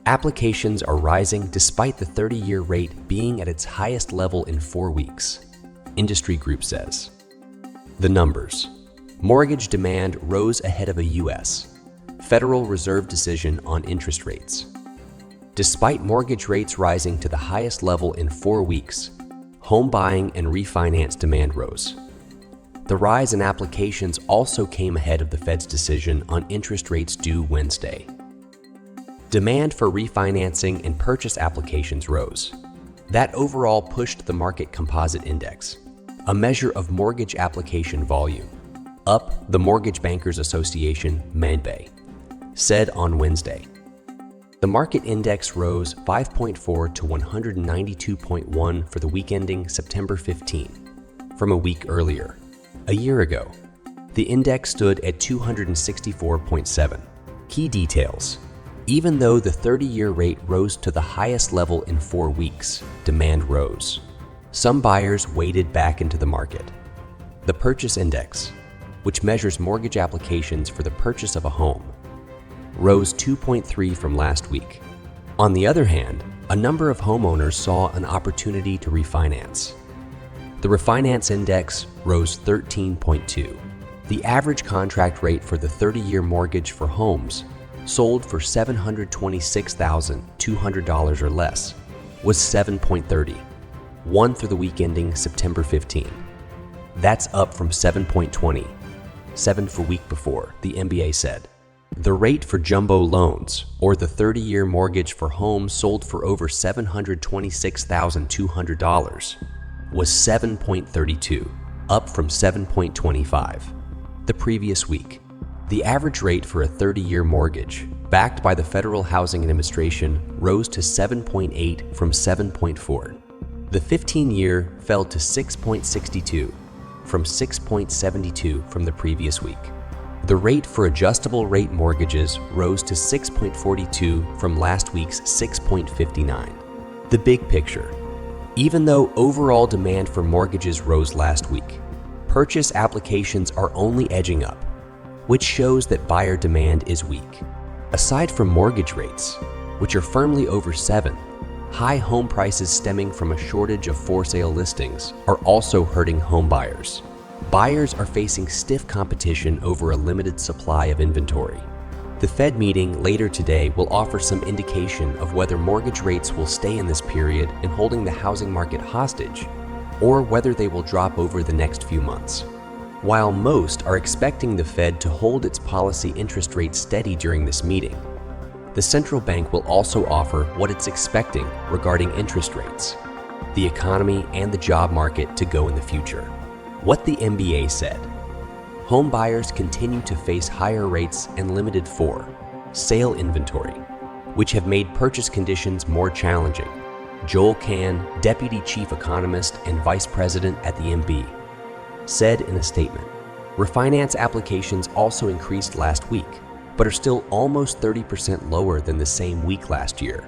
Applications are rising despite the 30-year rate being at its highest level in 4 weeks, industry group says. The numbers. Mortgage demand rose ahead of a U.S. Federal Reserve decision on interest rates. Despite mortgage rates rising to the highest level in 4 weeks, home buying and refinance demand rose. The rise in applications also came ahead of the Fed's decision on interest rates due Wednesday. Demand for refinancing and purchase applications rose. That overall pushed the Market Composite Index, a measure of mortgage application volume, up, the Mortgage Bankers Association, MBA, said on Wednesday. The market index rose 5.4 to 192.1 for the week ending September 15, from a week earlier. A year ago, the index stood at 264.7. Key details. Even though the 30-year rate rose to the highest level in 4 weeks, demand rose. Some buyers waded back into the market. The Purchase Index, which measures mortgage applications for the purchase of a home, rose 2.3 from last week. On the other hand, a number of homeowners saw an opportunity to refinance. The Refinance Index rose 13.2. The average contract rate for the 30-year mortgage for homes sold for $726,200 or less was 7.30, one through the week ending September 15. That's up from 7.20, 7 for week before, the MBA said. The rate for jumbo loans, or the 30-year mortgage for homes sold for over $726,200, was 7.32, up from 7.25 the previous week. The average rate for a 30-year mortgage, backed by the Federal Housing Administration, rose to 7.8 from 7.4. The 15-year fell to 6.62 from 6.72 from the previous week. The rate for adjustable rate mortgages rose to 6.42 from last week's 6.59. The big picture. Even though overall demand for mortgages rose last week, purchase applications are only edging up, which shows that buyer demand is weak. Aside from mortgage rates, which are firmly over 7, high home prices stemming from a shortage of for-sale listings are also hurting home buyers. Buyers are facing stiff competition over a limited supply of inventory. The Fed meeting later today will offer some indication of whether mortgage rates will stay in this period and holding the housing market hostage, or whether they will drop over the next few months. While most are expecting the Fed to hold its policy interest rate steady during this meeting, the central bank will also offer what it's expecting regarding interest rates, the economy, and the job market to go in the future. What the MBA said. Home buyers continue to face higher rates and limited for-sale inventory, which have made purchase conditions more challenging. Joel Kahn, Deputy Chief Economist and Vice President at the MB, said in a statement. Refinance applications also increased last week, but are still almost 30% lower than the same week last year.